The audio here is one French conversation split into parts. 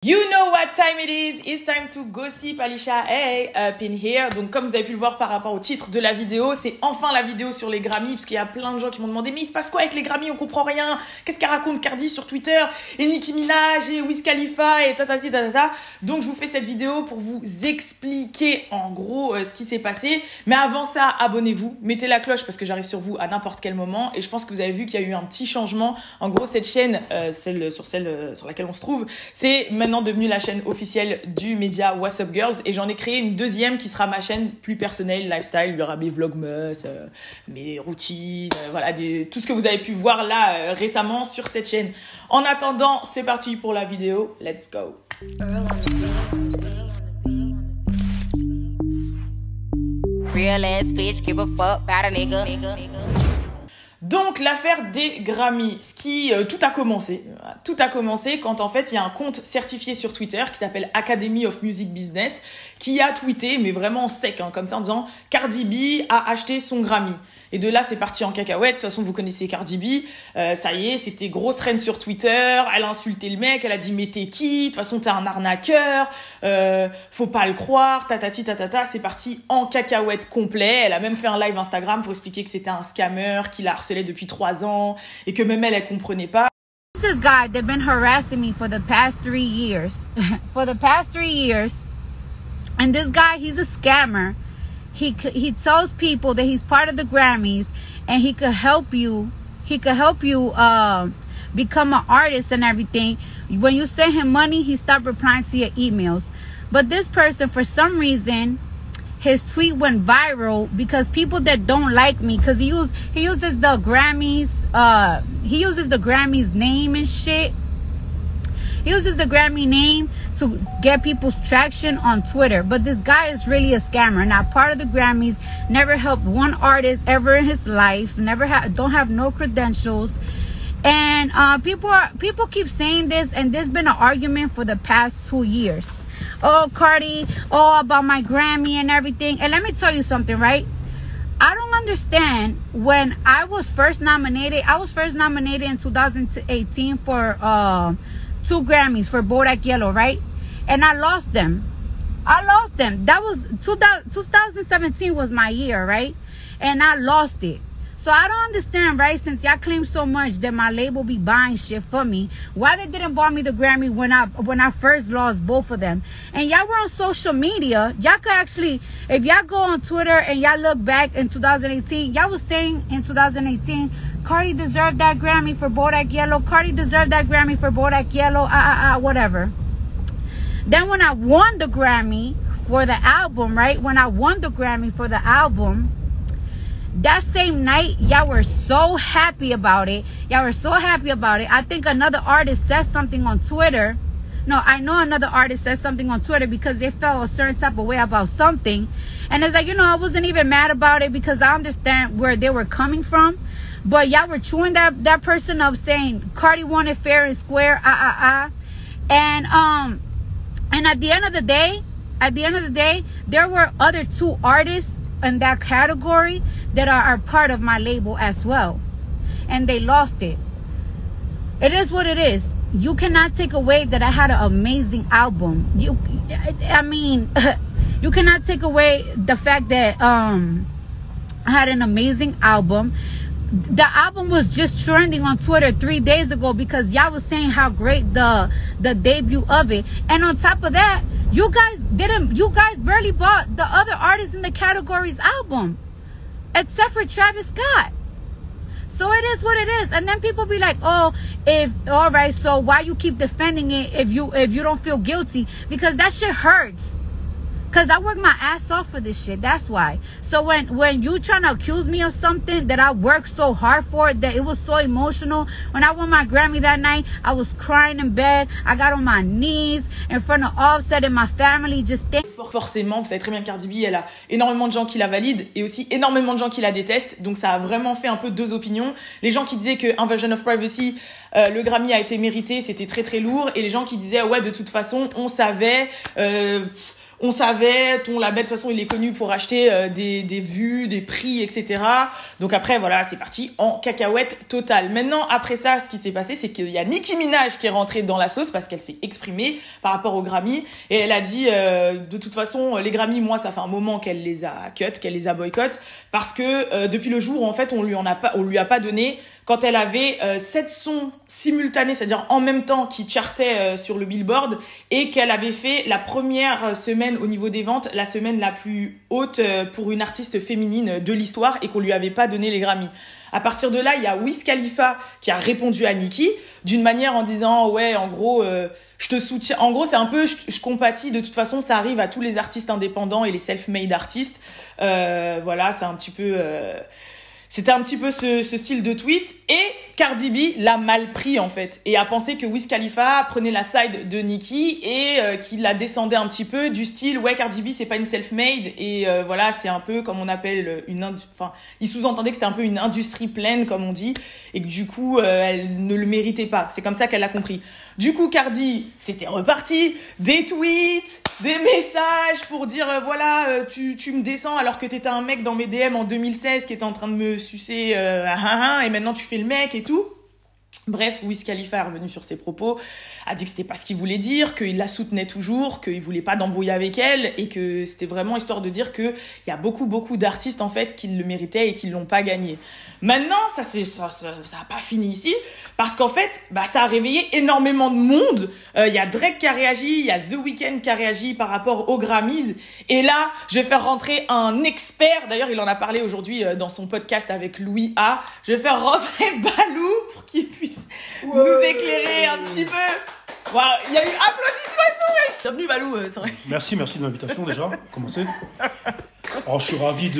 You know what time it is, it's time to gossip, Alicia, hey, up in here. Donc comme vous avez pu le voir par rapport au titre de la vidéo, c'est enfin la vidéo sur les Grammys, parce qu'il y a plein de gens qui m'ont demandé, mais il se passe quoi avec les Grammys, on comprend rien, qu'est-ce qu'elle raconte Cardi sur Twitter, et Nicki Minaj, et Wiz Khalifa, et tatati tatata. Donc je vous fais cette vidéo pour vous expliquer en gros ce qui s'est passé, mais avant ça, abonnez-vous, mettez la cloche, parce que j'arrive sur vous à n'importe quel moment, et je pense que vous avez vu qu'il y a eu un petit changement. En gros, cette chaîne, celle sur laquelle on se trouve, c'est maintenant devenue la chaîne officielle du média What's Up Girls, et j'en ai créé une deuxième qui sera ma chaîne plus personnelle, lifestyle, il y aura mes vlogmas, mes routines, voilà, tout ce que vous avez pu voir là récemment sur cette chaîne. En attendant, c'est parti pour la vidéo, let's go. Real ass bitch, give a fuck about a nigga. Donc l'affaire des Grammys, tout a commencé quand en fait il y a un compte certifié sur Twitter qui s'appelle Academy of Music Business qui a tweeté, mais vraiment sec, comme ça, en disant Cardi B a acheté son Grammy. Et de là c'est parti en cacahuète. De toute façon vous connaissez Cardi B, ça y est, c'était grosse reine sur Twitter, elle a insulté le mec, elle a dit mais t'es qui, de toute façon t'es un arnaqueur, faut pas le croire, tatati tatata, c'est parti en cacahuète complet. Elle a même fait un live Instagram pour expliquer que c'était un scammer, qu'il a harcelé depuis 3 ans et que même elle comprenait pas. This guy, they've been harassing me for the past 3 years. For the past 3 years. And this guy, he's a scammer. He tells people that he's part of the Grammys and he could help you. He could help you become an artist and everything. When you send him money, he stopped replying to your emails. But this person, for some reason, his tweet went viral because people that don't like me, because he uses the Grammys, he uses the Grammys name and shit. He uses the Grammy name to get people's traction on Twitter. But this guy is really a scammer. Not part of the Grammys, never helped one artist ever in his life, don't have no credentials. And people keep saying this, and there's been an argument for the past 2 years. Oh, Cardi, about my Grammy and everything. And let me tell you something, right? I don't understand. When I was first nominated in 2018 for 2 Grammys for Bodak Yellow, right? And I lost them. That was 2017 was my year, right? And I lost it. So I don't understand, right? Since y'all claim so much that my label be buying shit for me, why they didn't buy me the Grammy when I first lost both of them? And y'all were on social media. Y'all could actually, if y'all go on Twitter and y'all look back in 2018, y'all was saying in 2018, Cardi deserved that Grammy for Bodak Yellow. Cardi deserved that Grammy for Bodak Yellow. Whatever. Then when I won the Grammy for the album, right? When I won the Grammy for the album, that same night, y'all were so happy about it. I think another artist said something on Twitter. No, I know another artist said something on Twitter because they felt a certain type of way about something. And it's like, I wasn't even mad about it because I understand where they were coming from. But y'all were chewing that person up, saying Cardi won it fair and square. And at the end of the day, there were other 2 artists in that category that are part of my label as well, and they lost it. It is what it is. You cannot take away that I had an amazing album. You cannot take away the fact that I had an amazing album. The album was just trending on Twitter 3 days ago because y'all was saying how great the debut of it. And on top of that, you guys barely bought the other artists in the category's album, except for Travis Scott. So it is what it is. And then people be like, all right, so why you keep defending it if you don't feel guilty? Because that shit hurts. Because I worked my ass off for this shit. That's why. So when you trying to accuse me of something that I worked so hard for, that it was so emotional. When I won my Grammy that night, I was crying in bed. I got on my knees in front of Offset and my family just Forcément, vous savez très bien que Cardi B, elle a énormément de gens qui la valident et aussi énormément de gens qui la détestent. Donc ça a vraiment fait un peu 2 opinions. Les gens qui disaient que Invasion of Privacy, le Grammy a été mérité, c'était très très lourd. Et les gens qui disaient, ouais, de toute façon, on savait... on savait, ton label, de toute façon, il est connu pour acheter des vues, des prix, etc. Donc après, voilà, c'est parti en cacahuète totale. Maintenant, après ça, ce qui s'est passé, c'est qu'il y a Nicki Minaj qui est rentrée dans la sauce parce qu'elle s'est exprimée par rapport aux Grammy. Et elle a dit, de toute façon, les Grammy, moi, ça fait un moment qu'elle les a cut, qu'elle les a boycott. Parce que depuis le jour où, en fait, on lui a pas donné, quand elle avait 7 sons simultanés, c'est-à-dire en même temps, qui chartaient sur le Billboard, et qu'elle avait fait la première semaine au niveau des ventes, la semaine la plus haute pour une artiste féminine de l'histoire, et qu'on lui avait pas donné les Grammy. À partir de là, il y a Wiz Khalifa qui a répondu à Nicki d'une manière en disant ouais, en gros, je te soutiens. En gros, c'est un peu je compatis. De toute façon, ça arrive à tous les artistes indépendants et les self-made artistes. Voilà, c'est un petit peu. C'était un petit peu ce style de tweet. Et Cardi B l'a mal pris, en fait. Et a pensé que Wiz Khalifa prenait la side de Nicki et qu'il la descendait un petit peu du style, ouais, Cardi B, c'est pas une self-made. Et voilà, c'est un peu comme on appelle enfin, il sous-entendait que c'était un peu une industrie pleine, comme on dit. Et que du coup, elle ne le méritait pas. C'est comme ça qu'elle l'a compris. Du coup, Cardi, c'était reparti. Des tweets, des messages pour dire, voilà, tu me descends alors que t'étais un mec dans mes DM en 2016 qui était en train de me sucer et maintenant tu fais le mec et tout. Bref, Wiz Khalifa est revenu sur ses propos, a dit que c'était pas ce qu'il voulait dire, qu'il la soutenait toujours, qu'il voulait pas d'embrouille avec elle et que c'était vraiment histoire de dire que il y a beaucoup d'artistes en fait qui le méritaient et qui l'ont pas gagné. Maintenant, ça a pas fini ici parce qu'en fait, ça a réveillé énormément de monde. Il y a Drake qui a réagi, il y a The Weeknd qui a réagi par rapport aux Grammys et là, je vais faire rentrer un expert. D'ailleurs, il en a parlé aujourd'hui dans son podcast avec Louis A. Je vais faire rentrer Balou pour qu'il puisse nous éclairer un petit peu. Wow, il y a eu applaudissements et tout, wesh. Bienvenue Balou, c'est vrai. Merci de l'invitation déjà, pour commencer. Alors je suis ravi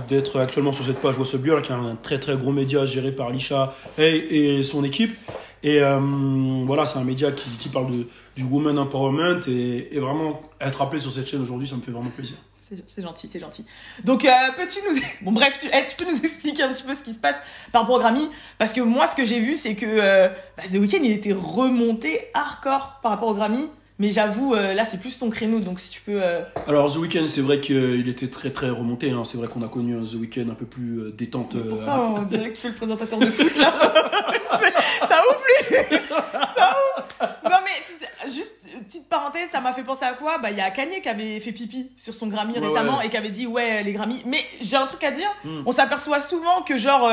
d'être actuellement sur cette page What's Up Girl, qui est un très très gros média géré par Lisha et son équipe. Et voilà, c'est un média qui parle du woman empowerment et vraiment être appelé sur cette chaîne aujourd'hui, ça me fait vraiment plaisir. C'est gentil. Donc, peux-tu nous... Bon, bref, tu peux nous expliquer un petit peu ce qui se passe par rapport au Grammy? Parce que moi, ce que j'ai vu, c'est que The Weeknd, il était remonté hardcore par rapport au Grammy. Mais j'avoue, là, c'est plus ton créneau, donc si tu peux... Alors, The Weeknd, c'est vrai qu'il était très, très remonté. Hein. C'est vrai qu'on a connu un The Weeknd un peu plus détente. Pourquoi on dirait que tu fais le présentateur de foot, là? Ça ouf, lui. Ça ouf. Non, mais juste, petite parenthèse, ça m'a fait penser à quoi? Il y a Kanye qui avait fait pipi sur son Grammy récemment et qui avait dit, ouais, les Grammy... Mais j'ai un truc à dire. On s'aperçoit souvent que, genre...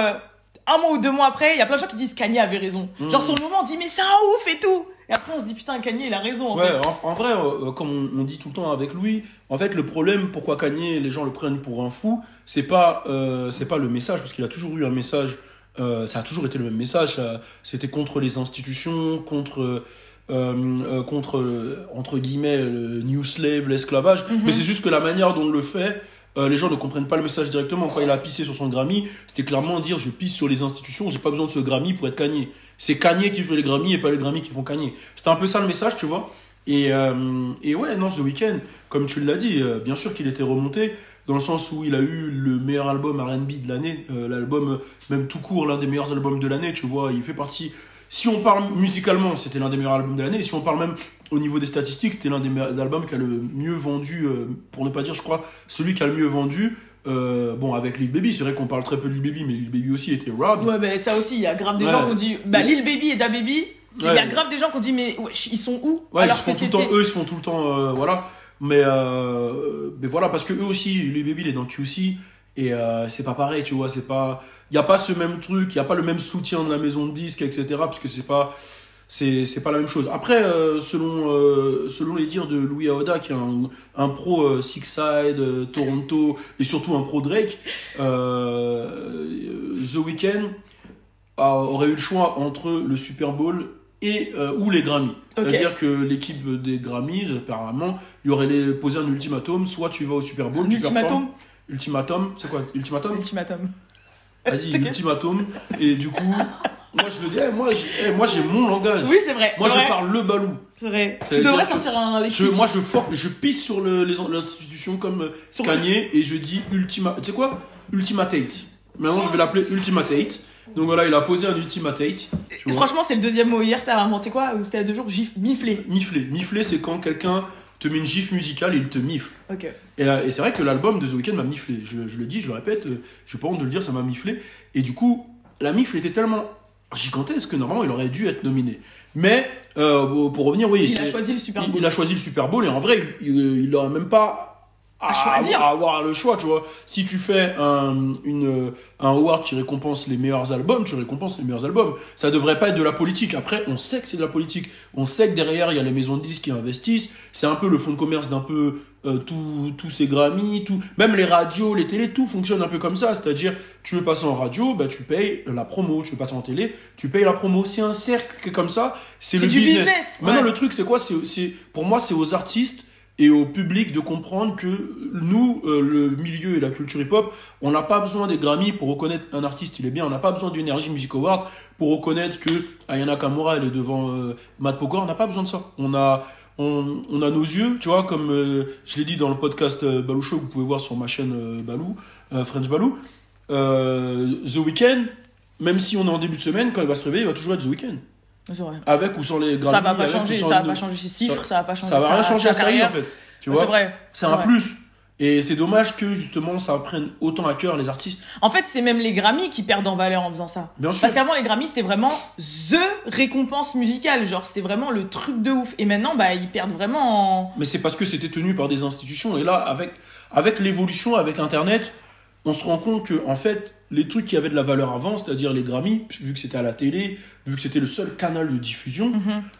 un mois ou 2 mois après, il y a plein de gens qui disent Kanye avait raison. Genre sur le moment, on dit mais c'est un ouf et tout. Et après, on se dit putain, Kanye, il a raison. En fait. En vrai, comme on dit tout le temps avec Louis, en fait, le problème, pourquoi Kanye, les gens le prennent pour un fou, c'est pas le message, parce qu'il a toujours eu un message. Ça a toujours été le même message. C'était contre les institutions, contre entre guillemets le new slave, l'esclavage. Mais c'est juste que la manière dont on le fait. Les gens ne comprennent pas le message directement. Quand il a pissé sur son Grammy, c'était clairement dire je pisse sur les institutions, j'ai pas besoin de ce Grammy pour être Kanye. C'est Kanye qui fait les Grammy et pas les Grammy qui font Kanye. C'était un peu ça le message, tu vois. Et ouais, non, The Weeknd, comme tu l'as dit, bien sûr qu'il était remonté, dans le sens où il a eu le meilleur album R&B de l'année, l'album, même tout court, l'un des meilleurs albums de l'année, tu vois. Il fait partie... Si on parle musicalement, c'était l'un des meilleurs albums de l'année. Et si on parle même au niveau des statistiques, c'était l'un des albums qui a le mieux vendu, pour ne pas dire, je crois, celui qui a le mieux vendu. Bon, avec Lil Baby, c'est vrai qu'on parle très peu de Lil Baby, mais Lil Baby aussi était robbed. Ouais, mais ça aussi, il y a grave des gens qui ont dit, Lil Baby et Da Baby, il y a grave des gens qui ont dit, mais ils sont où? Ouais, alors ils se font tout le temps, voilà. Mais voilà, parce que eux aussi, Lil Baby, il est dans QC. Et c'est pas pareil, tu vois, c'est pas... Il n'y a pas ce même truc, il n'y a pas le même soutien de la maison de disques, etc. Puisque c'est pas la même chose. Après, selon les dires de Louis Aoda, qui est un pro Six Side, Toronto, et surtout un pro Drake, The Weeknd aurait eu le choix entre le Super Bowl ou les Grammys. C'est-à-dire que l'équipe des Grammys, apparemment, il aurait posé un ultimatum, soit tu vas au Super Bowl, tu performes. Ultimatum, c'est quoi? Ultimatum. Vas-y, ultimatum. Et du coup, moi je veux dire, moi j'ai mon langage. Oui, c'est vrai. Moi je parle le balou. C'est vrai. Tu devrais sortir un lexique. Moi je pisse sur l'institution comme Kanye et je dis tu sais quoi? Ultimatate. Maintenant je vais l'appeler Ultimatate. Donc voilà, il a posé un Ultimatate. Franchement, c'est le deuxième mot. Hier, t'as inventé quoi? Ou c'était il y a 2 jours? Mifler. Mifler, c'est quand quelqu'un te met une gifle musicale et il te mifle. Ok. Et c'est vrai que l'album de The Weeknd m'a miflé. Je le dis, je le répète, j'ai pas honte de le dire, ça m'a miflé. Et du coup, la mifle était tellement gigantesque que normalement il aurait dû être nominé. Mais pour revenir, oui, Il a choisi le Super Bowl. Il a choisi le Super Bowl et en vrai, il n'aurait même pas à avoir le choix, tu vois. Si tu fais un award qui récompense les meilleurs albums, tu récompenses les meilleurs albums. Ça devrait pas être de la politique. Après, on sait que c'est de la politique. On sait que derrière, il y a les maisons de disques qui investissent. C'est un peu le fonds de commerce d'un peu tous ces Grammy, même les radios, les télés, tout fonctionne un peu comme ça. C'est-à-dire, tu veux passer en radio, bah, tu payes la promo. Tu veux passer en télé, tu payes la promo. C'est un cercle comme ça. C'est le business. Maintenant, le truc, c'est quoi? Pour moi, c'est aux artistes et au public de comprendre que nous, le milieu et la culture hip-hop, on n'a pas besoin des Grammy pour reconnaître un artiste, il est bien. On n'a pas besoin du Energy Music Award pour reconnaître que Ayana Kamura, elle est devant Matt Pokora. On n'a pas besoin de ça. On a nos yeux, tu vois, comme je l'ai dit dans le podcast Balou Show, que vous pouvez voir sur ma chaîne Balou, French Balou. The Weeknd, même si on est en début de semaine, quand il va se réveiller, il va toujours être The Weeknd. Avec ou sans les Grammy, ça va pas changer, ça va pas changer ses chiffres, ça va pas changer ça va rien changer à sa vie en fait. Tu vois, c'est vrai. C'est un plus. Et c'est dommage que justement ça prenne autant à cœur les artistes. En fait, c'est même les Grammy qui perdent en valeur en faisant ça. Bien sûr. Parce qu'avant les Grammy, c'était vraiment the récompense musicale, genre c'était vraiment le truc de ouf. Et maintenant, bah ils perdent vraiment en... Mais c'est parce que c'était tenu par des institutions. Et là, avec l'évolution, avec Internet, on se rend compte que en fait, les trucs qui avaient de la valeur avant, c'est-à-dire les Grammy, vu que c'était à la télé, vu que c'était le seul canal de diffusion,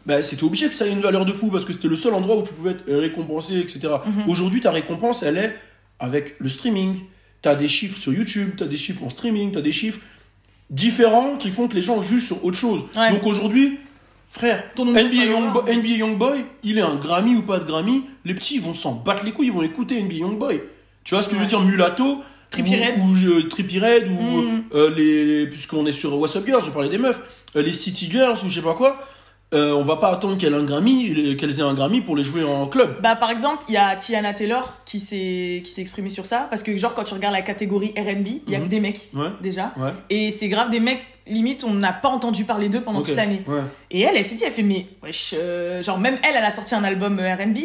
bah, c'était obligé que ça ait une valeur de fou parce que c'était le seul endroit où tu pouvais être récompensé, etc. Aujourd'hui, ta récompense, elle est avec le streaming. Tu as des chiffres sur YouTube, tu as des chiffres en streaming, tu as des chiffres différents qui font que les gens jugent sur autre chose. Ouais. Donc aujourd'hui, frère, NBA Youngboy, il est un Grammy ou pas de Grammy, les petits ils vont s'en battre les couilles, ils vont écouter NBA Youngboy. Tu vois ce que je veux dire? Mulatto, Trippie Redd ou puisqu'on est sur What's Up Girls, je parlais des meufs, les City Girls ou je sais pas quoi. On va pas attendre qu'elles aient un Grammy pour les jouer en club. Bah par exemple, il y a Tiana Taylor qui s'est exprimé sur ça parce que genre quand tu regardes la catégorie R&B, il y a que des mecs déjà et c'est grave des mecs limite on n'a pas entendu parler d'eux pendant toute l'année. Et elle s'est dit, elle fait mais wesh, genre même elle a sorti un album R&B,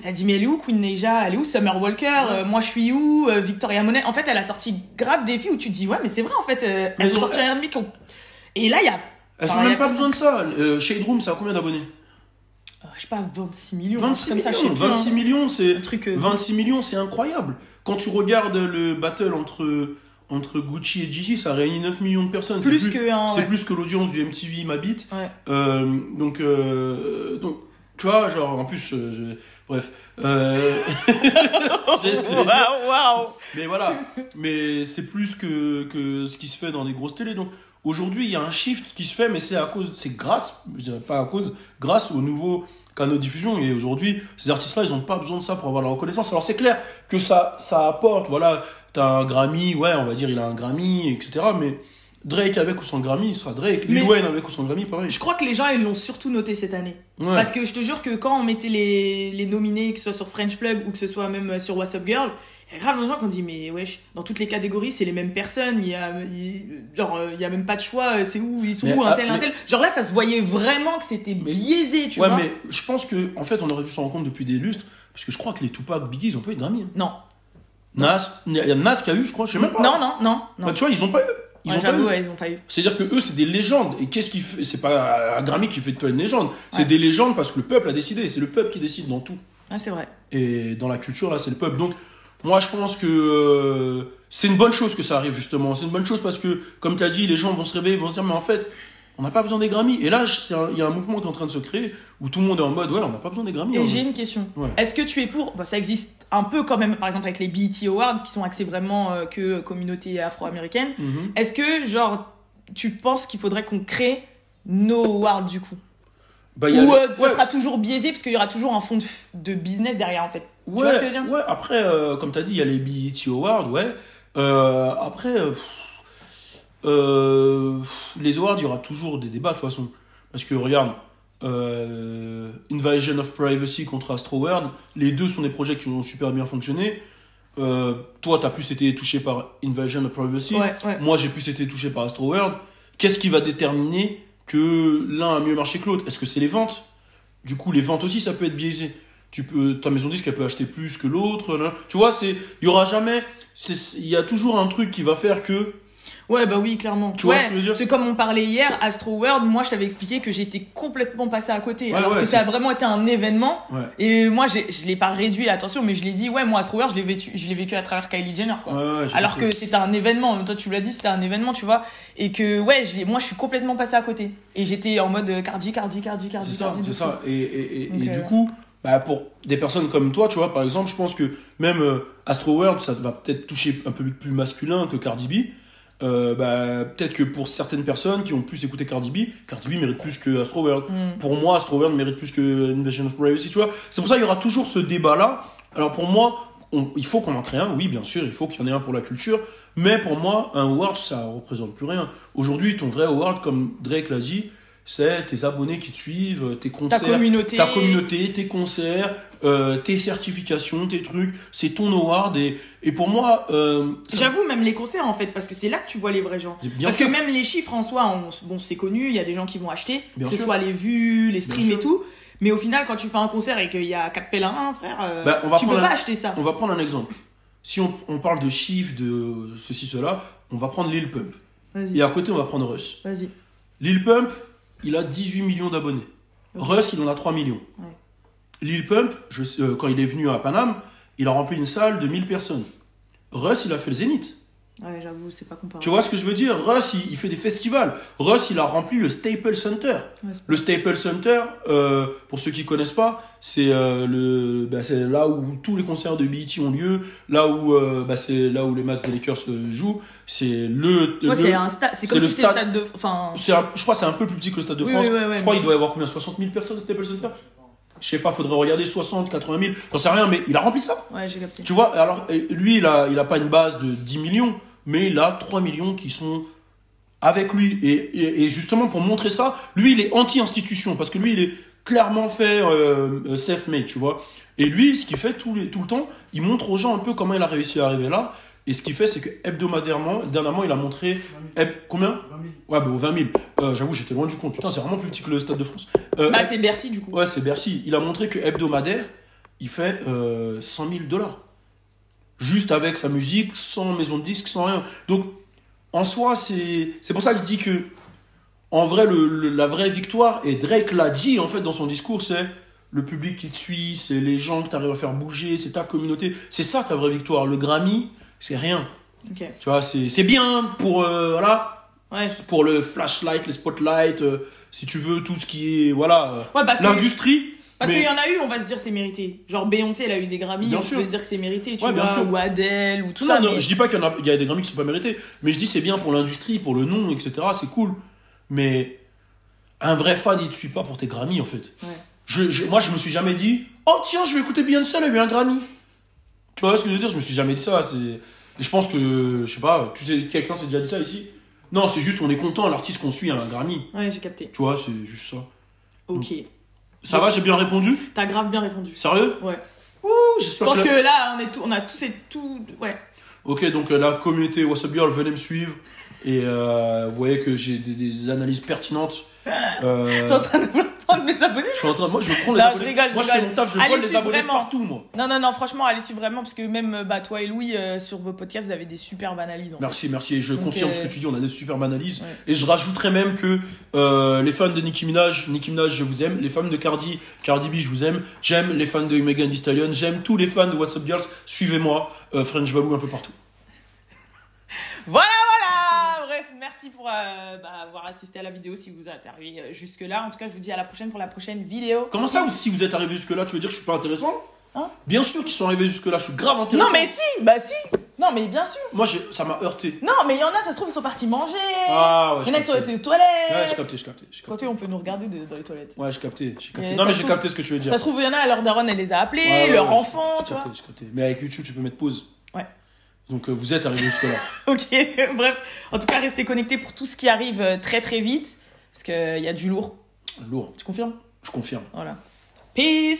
elle dit mais elle est où Queen Naija, elle est où Summer Walker, moi je suis où Victoria Monet. En fait, elle a sorti grave des filles où tu te dis ouais mais c'est vrai en fait elles ont sorti un R&B et là il y a elles ont même pas besoin de ça. Shade Room, ça a combien d'abonnés? Je sais pas, 26 millions. 26 millions, c'est un truc. 26 millions, c'est incroyable. Quand tu regardes le battle entre Gucci et Jeezy, ça réunit 9 millions de personnes. C'est plus que l'audience du MTV Ma Beat. Donc, tu vois, genre, en plus, bref. Waouh. Mais voilà. Mais c'est plus que ce qui se fait dans les grosses télés. Donc, aujourd'hui, il y a un shift qui se fait, mais grâce aux nouveaux canaux de diffusion. Et aujourd'hui, ces artistes-là, ils n'ont pas besoin de ça pour avoir la reconnaissance. Alors, c'est clair que ça apporte, voilà, t'as un Grammy, ouais, on va dire, il a un Grammy, etc. Mais Drake avec ou sans Grammy, il sera Drake. Lil Wayne avec ou sans Grammy, pareil. Je crois que les gens, ils l'ont surtout noté cette année. Parce que je te jure que quand on mettait les nominés, que ce soit sur French Plug ou que ce soit même sur What's Up Girl, il y a grave de gens qui ont dit mais wesh, dans toutes les catégories c'est les mêmes personnes, il y a même pas de choix, c'est où ils sont un tel. Genre là ça se voyait vraiment que c'était biaisé, tu vois. Ouais, mais je pense que en fait on aurait dû s'en rendre compte depuis des lustres parce que je crois que les Tupac, Biggie, ils ont pas eu de Grammy. Non. Nas, il y a Nas qui a eu, je crois, je sais même pas. Non. Bah, tu vois, ils ont pas eu. Ils ont pas eu. C'est-à-dire que eux c'est des légendes et qu'est-ce qui fait, c'est pas un Grammy qui fait de toi une légende, c'est des légendes parce que le peuple a décidé, c'est le peuple qui décide dans tout. Ah, c'est vrai. Et dans la culture là, c'est le peuple. Donc moi, je pense que c'est une bonne chose que ça arrive, justement. C'est une bonne chose parce que, comme tu as dit, les gens vont se réveiller, vont se dire, mais en fait, on n'a pas besoin des Grammy. Et là, il y a un mouvement qui est en train de se créer où tout le monde est en mode, ouais, on n'a pas besoin des Grammy. Et j'ai une question. Est-ce que tu es pour... Bon, ça existe un peu quand même, par exemple, avec les BET Awards, qui sont axés vraiment que communauté afro-américaine. Est-ce que, genre, tu penses qu'il faudrait qu'on crée nos awards, du coup? Ou ça sera toujours biaisé parce qu'il y aura toujours un fond de business derrière, en fait. Tu vois ce que je veux dire? Ouais, après, comme tu as dit, il y a les BET Awards, ouais. Après, les awards, il y aura toujours des débats de toute façon. Parce que regarde, Invasion of Privacy contre Astroworld, les deux sont des projets qui ont super bien fonctionné. Toi, tu as plus été touché par Invasion of Privacy. Moi, j'ai plus été touché par Astroworld. Qu'est-ce qui va déterminer que l'un a mieux marché que l'autre? Est-ce que c'est les ventes? Du coup, les ventes aussi, ça peut être biaisé. ta maison de disque, elle peut acheter plus que l'autre. Tu vois, il y aura jamais, il y a toujours un truc qui va faire que. Ouais, bah oui, clairement. Tu vois ce que je veux dire? C'est comme on parlait hier, Astro World, moi je t'avais expliqué que j'étais complètement passée à côté. Alors que ça a vraiment été un événement. Ouais. Et moi, je l'ai pas réduit, attention, mais je l'ai dit, ouais, moi Astro World, je l'ai vécu à travers Kylie Jenner, quoi. Ouais, alors que c'était un événement. Toi, tu l'as dit, c'était un événement, tu vois. Et que, ouais, moi je suis complètement passée à côté. Et j'étais en mode Cardi. C'est ça. Et du coup, bah, pour des personnes comme toi, tu vois, par exemple, je pense que même Astro World, ça va peut-être toucher un peu plus masculin que Cardi B. Peut-être que pour certaines personnes qui ont plus écouté Cardi B mérite plus que Astro World. Pour moi, Astro World mérite plus que Invasion of Privacy, tu vois. C'est pour ça qu'il y aura toujours ce débat-là. Alors pour moi, il faut qu'on en crée un, oui, bien sûr, il faut qu'il y en ait un pour la culture, mais pour moi, un award, ça représente plus rien. Aujourd'hui, ton vrai award, comme Drake l'a dit, c'est tes abonnés qui te suivent, tes concerts, ta communauté, tes concerts, tes certifications, tes trucs, c'est ton award. Et pour moi... J'avoue, même les concerts, en fait, parce que c'est là que tu vois les vrais gens. Parce que même les chiffres, en soi, bon, c'est connu, il y a des gens qui vont acheter, que ce soit les vues, les streams et tout. Mais au final, quand tu fais un concert et qu'il y a 4 pèlerins, frère, tu peux pas acheter ça. On va prendre un exemple. Si on parle de chiffres, de ceci, cela, on va prendre Lil Pump. Vas-y. Et à côté, on va prendre Russ. Vas-y. Lil Pump, il a 18 millions d'abonnés. Okay. Russ, il en a 3 millions. Ouais. Lil Pump, quand il est venu à Paname, il a rempli une salle de 1000 personnes. Russ, il a fait le Zénith. Ouais, j'avoue, c'est pas comparable. Tu vois ce que je veux dire? Russ, il fait des festivals. Russ, il a rempli le Staples Center. Ouais, le Staples Center, pour ceux qui connaissent pas, c'est c'est là où tous les concerts de BET ont lieu, c'est là où les matchs des Lakers jouent. C'est c'est comme si c'était le stade de... Je crois que c'est un peu plus petit que le stade de France. Je crois qu'il doit y avoir combien? 60 000 personnes au Staples Center? Je sais pas, faudrait regarder 60, 80 000, j'en sais rien, mais il a rempli ça. Ouais, j'ai capté. Tu vois, alors, lui, il a pas une base de 10 millions, mais il a 3 millions qui sont avec lui. Et justement, pour montrer ça, lui, il est anti-institution, parce que lui, il est clairement fait self-made, tu vois. Et lui, ce qu'il fait tout le temps, il montre aux gens un peu comment il a réussi à arriver là. Et ce qu'il fait, c'est que hebdomadairement, dernièrement, il a montré... combien? 20 000. Ouais, 20 000. J'avoue, j'étais loin du compte. Putain, c'est vraiment plus petit que le Stade de France. C'est Bercy, du coup. Ouais, c'est Bercy. Il a montré que hebdomadaire, il fait 100 000 $. Juste avec sa musique, sans maison de disque, sans rien. Donc, en soi, c'est pour ça que je dis que, en vrai, la vraie victoire, et Drake l'a dit, en fait, dans son discours, c'est le public qui te suit, c'est les gens que tu arrives à faire bouger, c'est ta communauté. C'est ça, ta vraie victoire. Le Grammy... c'est rien. Okay. Tu vois, c'est bien pour pour le flashlight, les spotlights, si tu veux tout ce qui est l'industrie. Parce qu'il y en a eu, on va se dire c'est mérité. Genre Beyoncé, elle a eu des Grammys, on peut se dire que c'est mérité, tu vois, ou Adele ou tout ça. Non, je dis pas qu'il y a des Grammys qui sont pas mérités, mais je dis c'est bien pour l'industrie, pour le nom, etc. C'est cool. Mais un vrai fan, il te suit pas pour tes Grammys en fait. Ouais. Moi, je me suis jamais dit, oh tiens, je vais écouter Beyoncé, elle a eu un Grammy. Tu vois ce que je veux dire? Je me suis jamais dit ça. Et je pense que, je sais pas, quelqu'un s'est déjà dit ça ici? Non, c'est juste on est content, l'artiste qu'on suit a un Grammy. Ouais, j'ai capté. Tu vois, c'est juste ça. Ok. Donc, ça va, j'ai bien répondu? T'as grave bien répondu. Sérieux? Ouais. Ouh, j'espère je pense que là, on a tous et tout. Ouais. Ok, donc la communauté What's Up Girl, venez me suivre. Et vous voyez que j'ai des analyses pertinentes. T'es en train de me prendre mes abonnés? Je me prends les abonnés. Je rigole, je fais mon taf, je vole les abonnés partout, moi. Non, franchement, allez suivre vraiment, parce que même toi et Louis, sur vos podcasts, vous avez des superbes analyses. Merci. Et je confirme ce que tu dis, on a des superbes analyses. Ouais. Et je rajouterais même que les fans de Nicki Minaj, je vous aime. Les fans de Cardi B, je vous aime. J'aime les fans de Megan Thee Stallion. J'aime tous les fans de What's Up Girls. Suivez-moi, French Balou un peu partout. Voilà. Bref, merci pour avoir assisté à la vidéo si vous êtes arrivé jusque-là. En tout cas, je vous dis à la prochaine pour la prochaine vidéo. Comment ça, si vous êtes arrivé jusque-là, tu veux dire que je suis pas intéressant? Hein? Bien sûr qu'ils sont arrivés jusque-là, je suis grave intéressant. Non, mais si. Non, mais bien sûr. Moi, ça m'a heurté. Non, mais il y en a, ça se trouve, ils sont partis manger. Ah ouais. Il y en a qui sont allés aux toilettes. Ouais, j'ai capté. Côté, on peut nous regarder dans les toilettes. Ouais, j'ai capté. Non, mais j'ai capté ce que tu veux dire. Ça se trouve, il y en a, leur daronne, elle les a appelés, leur enfant, tu vois. J'ai capté. Mais avec YouTube, tu peux mettre pause. Ouais. Donc vous êtes arrivé jusque-là. Ok, bref. En tout cas, restez connectés pour tout ce qui arrive très très vite. Parce qu'il y a du lourd. Lourd. Tu confirmes? Je confirme. Voilà. Peace!